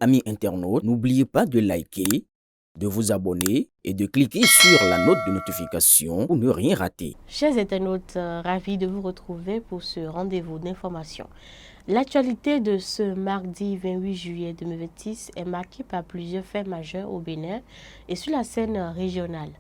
Amis internautes, n'oubliez pas de liker, de vous abonner et de cliquer sur la note de notification pour ne rien rater. Chers internautes, ravis de vous retrouver pour ce rendez-vous d'information. L'actualité de ce mardi 28 juillet 2026 est marquée par plusieurs faits majeurs au Bénin et sur la scène régionale.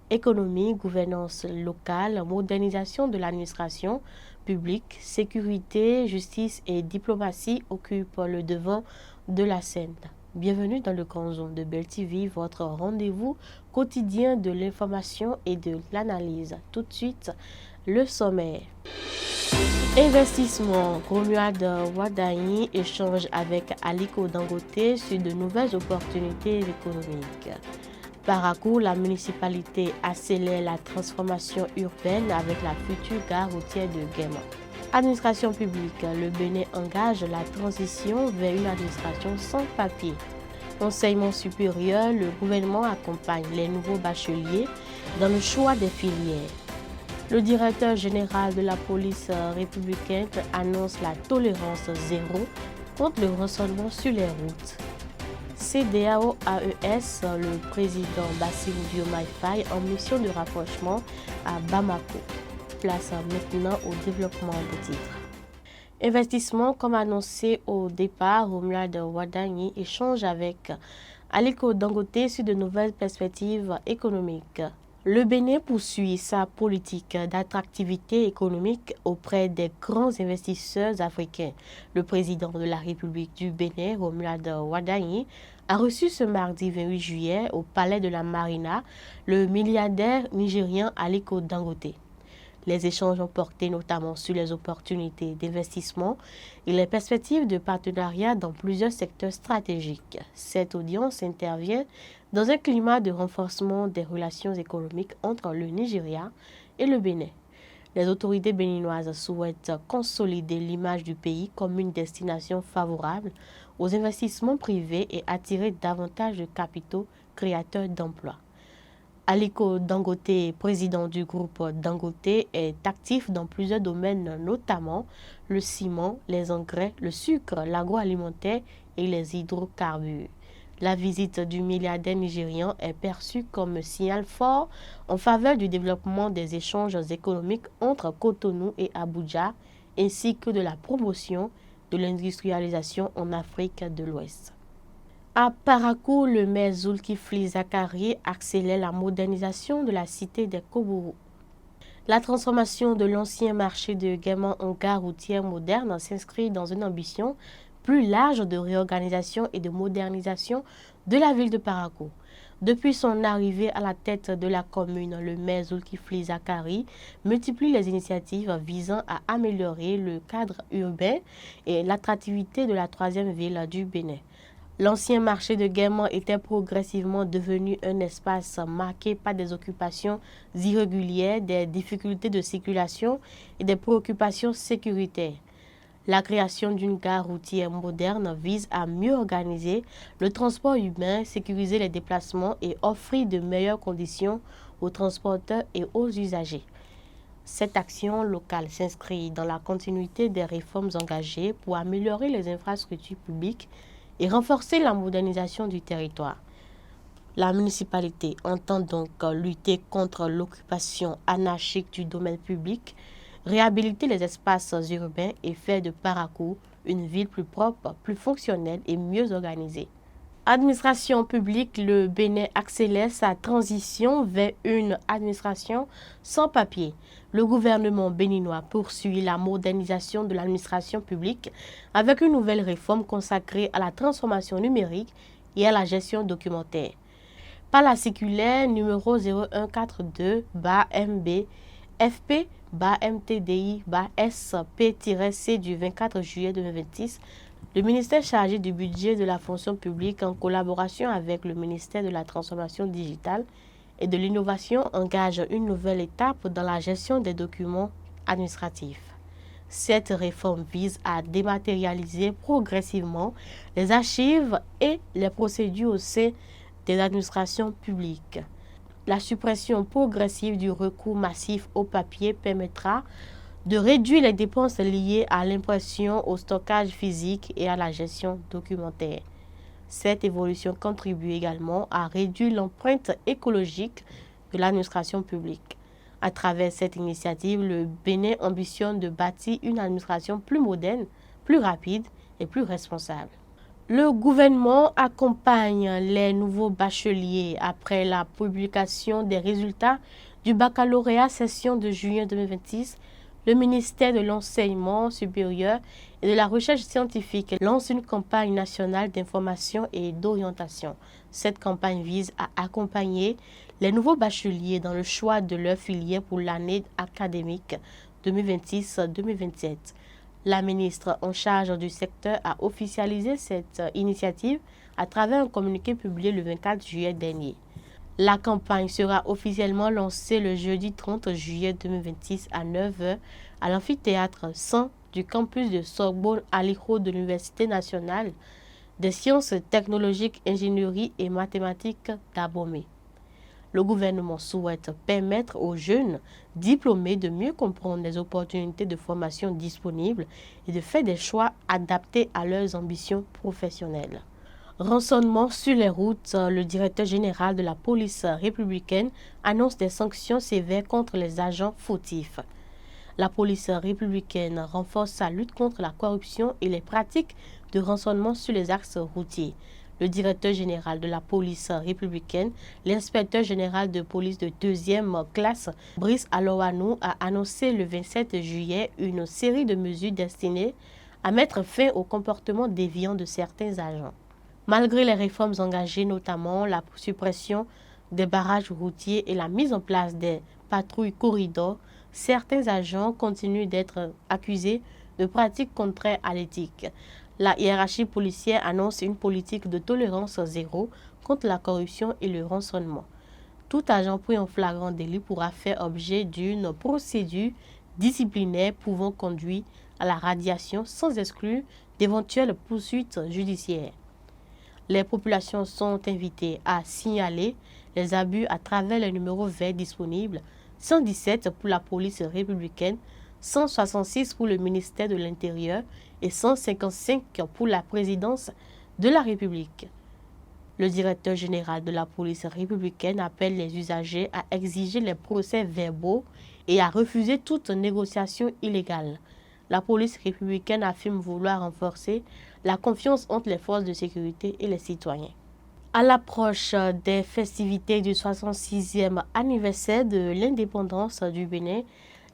Économie, gouvernance locale, modernisation de l'administration publique, sécurité, justice et diplomatie occupent le devant de la scène. Bienvenue dans le Grand Zoom de Bell TV, votre rendez-vous quotidien de l'information et de l'analyse. Tout de suite, le sommaire. Investissement. Romuald Wadani échange avec Aliko Dangote sur de nouvelles opportunités économiques. Parakou, la municipalité accélère la transformation urbaine avec la future gare routière de Guéma. Administration publique, le Bénin engage la transition vers une administration sans papier. Enseignement supérieur, le gouvernement accompagne les nouveaux bacheliers dans le choix des filières. Le directeur général de la police républicaine annonce la tolérance zéro contre le rançonnement sur les routes. CEDEAO-AES, le président Bassirou Diomaye Faye en mission de rapprochement à Bamako. Place maintenant au développement des titres. Investissement, comme annoncé au départ, Romuald Wadani échange avec Aliko Dangote sur de nouvelles perspectives économiques. Le Bénin poursuit sa politique d'attractivité économique auprès des grands investisseurs africains. Le président de la République du Bénin, Romuald Wadani, a reçu ce mardi 28 juillet au Palais de la Marina le milliardaire nigérian Aliko Dangote. Les échanges ont porté notamment sur les opportunités d'investissement et les perspectives de partenariat dans plusieurs secteurs stratégiques. Cette audience intervient dans un climat de renforcement des relations économiques entre le Nigeria et le Bénin. Les autorités béninoises souhaitent consolider l'image du pays comme une destination favorable aux investissements privés et attirer davantage de capitaux créateurs d'emplois. Aliko Dangote, président du groupe Dangote, est actif dans plusieurs domaines, notamment le ciment, les engrais, le sucre, l'agroalimentaire et les hydrocarbures. La visite du milliardaire nigérian est perçue comme un signal fort en faveur du développement des échanges économiques entre Cotonou et Abuja, ainsi que de la promotion de l'industrialisation en Afrique de l'Ouest. À Parakou, le maire Zulkifli Zakari accélère la modernisation de la cité des Kobourou. La transformation de l'ancien marché de Guéma en gare routière moderne s'inscrit dans une ambition plus large de réorganisation et de modernisation de la ville de Parakou. Depuis son arrivée à la tête de la commune, le maire Zulkifli Zakari multiplie les initiatives visant à améliorer le cadre urbain et l'attractivité de la troisième ville du Bénin. L'ancien marché de Guéma était progressivement devenu un espace marqué par des occupations irrégulières, des difficultés de circulation et des préoccupations sécuritaires. La création d'une gare routière moderne vise à mieux organiser le transport humain, sécuriser les déplacements et offrir de meilleures conditions aux transporteurs et aux usagers. Cette action locale s'inscrit dans la continuité des réformes engagées pour améliorer les infrastructures publiques et renforcer la modernisation du territoire. La municipalité entend donc lutter contre l'occupation anarchique du domaine public, réhabiliter les espaces urbains et faire de Parakou une ville plus propre, plus fonctionnelle et mieux organisée. Administration publique, le Bénin accélère sa transition vers une administration sans papier. Le gouvernement béninois poursuit la modernisation de l'administration publique avec une nouvelle réforme consacrée à la transformation numérique et à la gestion documentaire. Par la circulaire numéro 0142-MB FP-MTDI-SP-C du 24 juillet 2026, le ministère chargé du budget de la fonction publique, en collaboration avec le ministère de la transformation digitale et de l'innovation, engage une nouvelle étape dans la gestion des documents administratifs. Cette réforme vise à dématérialiser progressivement les archives et les procédures au sein des administrations publiques. La suppression progressive du recours massif au papier permettra de réduire les dépenses liées à l'impression, au stockage physique et à la gestion documentaire. Cette évolution contribue également à réduire l'empreinte écologique de l'administration publique. À travers cette initiative, le Bénin ambitionne de bâtir une administration plus moderne, plus rapide et plus responsable. Le gouvernement accompagne les nouveaux bacheliers après la publication des résultats du baccalauréat session de juillet 2026. Le ministère de l'Enseignement supérieur et de la Recherche scientifique lance une campagne nationale d'information et d'orientation. Cette campagne vise à accompagner les nouveaux bacheliers dans le choix de leur filière pour l'année académique 2026-2027. La ministre en charge du secteur a officialisé cette initiative à travers un communiqué publié le 24 juillet dernier. La campagne sera officiellement lancée le jeudi 30 juillet 2026 à 9 h à l'amphithéâtre 100 du campus de Sorbonne Alijo de l'Université nationale des sciences technologiques, ingénierie et mathématiques d'Abomey. Le gouvernement souhaite permettre aux jeunes diplômés de mieux comprendre les opportunités de formation disponibles et de faire des choix adaptés à leurs ambitions professionnelles. Rançonnement sur les routes, le directeur général de la police républicaine annonce des sanctions sévères contre les agents fautifs. La police républicaine renforce sa lutte contre la corruption et les pratiques de rançonnement sur les axes routiers. Le directeur général de la police républicaine, l'inspecteur général de police de deuxième classe, Brice Alowanou, a annoncé le 27 juillet une série de mesures destinées à mettre fin au comportement déviant de certains agents. Malgré les réformes engagées, notamment la suppression des barrages routiers et la mise en place des patrouilles corridors, certains agents continuent d'être accusés de pratiques contraires à l'éthique. La hiérarchie policière annonce une politique de tolérance zéro contre la corruption et le rançonnement. Tout agent pris en flagrant délit pourra faire objet d'une procédure disciplinaire pouvant conduire à la radiation sans exclure d'éventuelles poursuites judiciaires. Les populations sont invitées à signaler les abus à travers les numéros verts disponibles 117 pour la police républicaine, 166 pour le ministère de l'Intérieur et 155 pour la présidence de la République. Le directeur général de la police républicaine appelle les usagers à exiger les procès verbaux et à refuser toute négociation illégale. La police républicaine affirme vouloir renforcer la confiance entre les forces de sécurité et les citoyens. À l'approche des festivités du 66e anniversaire de l'indépendance du Bénin,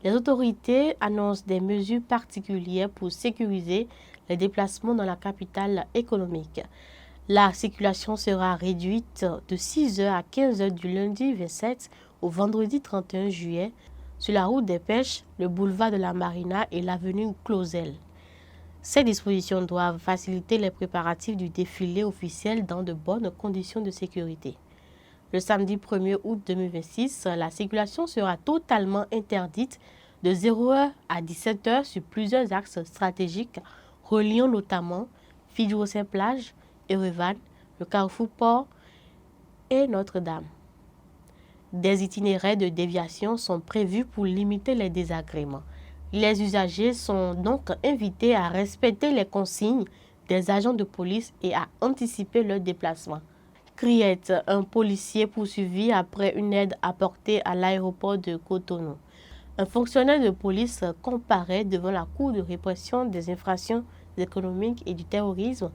les autorités annoncent des mesures particulières pour sécuriser les déplacements dans la capitale économique. La circulation sera réduite de 6 h à 15 h du lundi 27 au vendredi 31 juillet sur la route des Pêches, le boulevard de la Marina et l'avenue Clausel. Ces dispositions doivent faciliter les préparatifs du défilé officiel dans de bonnes conditions de sécurité. Le samedi 1er août 2026, la circulation sera totalement interdite de 0 h à 17 h sur plusieurs axes stratégiques reliant notamment Fidjoussin-Plage, Erevan, le Carrefour Port et Notre-Dame. Des itinéraires de déviation sont prévus pour limiter les désagréments. Les usagers sont donc invités à respecter les consignes des agents de police et à anticiper leur déplacement. Criette, un policier poursuivi après une aide apportée à l'aéroport de Cotonou. Un fonctionnaire de police comparaît devant la Cour de répression des infractions économiques et du terrorisme.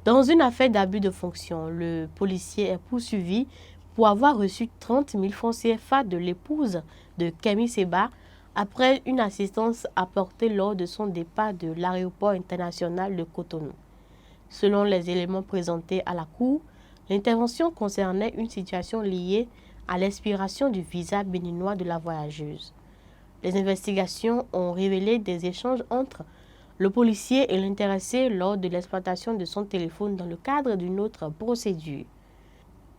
Dans une affaire d'abus de fonction, le policier est poursuivi pour avoir reçu 30 000 francs CFA de l'épouse de Kémy Séba après une assistance apportée lors de son départ de l'aéroport international de Cotonou. Selon les éléments présentés à la Cour, l'intervention concernait une situation liée à l'expiration du visa béninois de la voyageuse. Les investigations ont révélé des échanges entre le policier et l'intéressé lors de l'exploitation de son téléphone dans le cadre d'une autre procédure.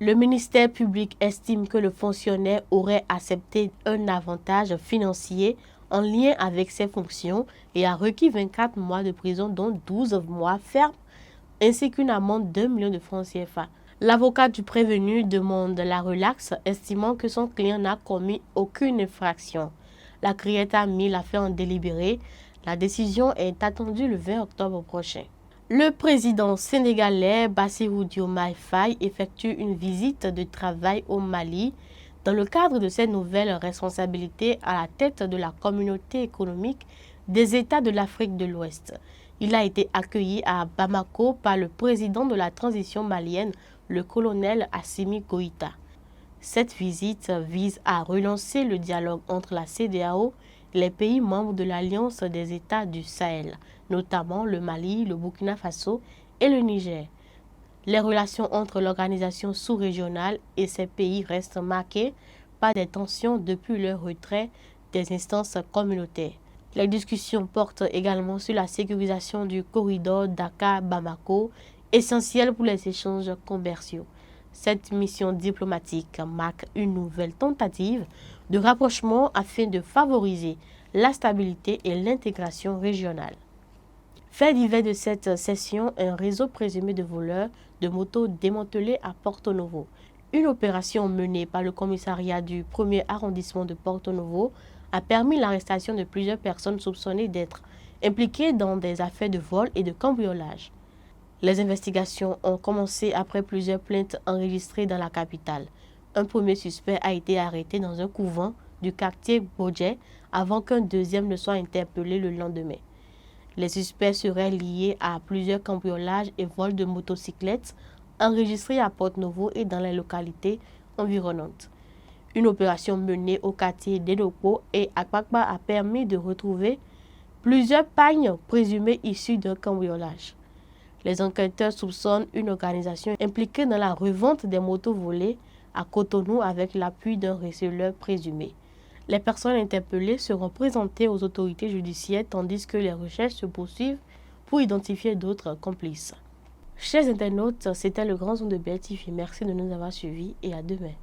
Le ministère public estime que le fonctionnaire aurait accepté un avantage financier en lien avec ses fonctions et a requis 24 mois de prison, dont 12 mois fermes, ainsi qu'une amende d'1 million de francs CFA. L'avocat du prévenu demande la relaxe, estimant que son client n'a commis aucune infraction. La Criette a mis l'affaire en délibéré. La décision est attendue le 20 octobre prochain. Le président sénégalais Bassirou Diomaye Faye effectue une visite de travail au Mali dans le cadre de ses nouvelles responsabilités à la tête de la communauté économique des États de l'Afrique de l'Ouest. Il a été accueilli à Bamako par le président de la transition malienne, le colonel Assimi Goïta. Cette visite vise à relancer le dialogue entre la CEDEAO et les pays membres de l'Alliance des États du Sahel, notamment le Mali, le Burkina Faso et le Niger. Les relations entre l'organisation sous-régionale et ces pays restent marquées par des tensions depuis le retrait des instances communautaires. Les discussions portent également sur la sécurisation du corridor Dakar-Bamako, essentiel pour les échanges commerciaux. Cette mission diplomatique marque une nouvelle tentative de rapprochement afin de favoriser la stabilité et l'intégration régionale. Fait divers de cette session, un réseau présumé de voleurs de motos démantelé à Porto Novo. Une opération menée par le commissariat du 1er arrondissement de Porto Novo a permis l'arrestation de plusieurs personnes soupçonnées d'être impliquées dans des affaires de vol et de cambriolage. Les investigations ont commencé après plusieurs plaintes enregistrées dans la capitale. Un premier suspect a été arrêté dans un couvent du quartier Bodje avant qu'un deuxième ne soit interpellé le lendemain. Les suspects seraient liés à plusieurs cambriolages et vols de motocyclettes enregistrés à Porto Novo et dans les localités environnantes. Une opération menée au quartier d'Edopo et à Kpakpa a permis de retrouver plusieurs pagnes présumées issues d'un cambriolage. Les enquêteurs soupçonnent une organisation impliquée dans la revente des motos volées à Cotonou avec l'appui d'un receleur présumé. Les personnes interpellées seront présentées aux autorités judiciaires tandis que les recherches se poursuivent pour identifier d'autres complices. Chers internautes, c'était le grand zoom de BLTV. Merci de nous avoir suivis et à demain.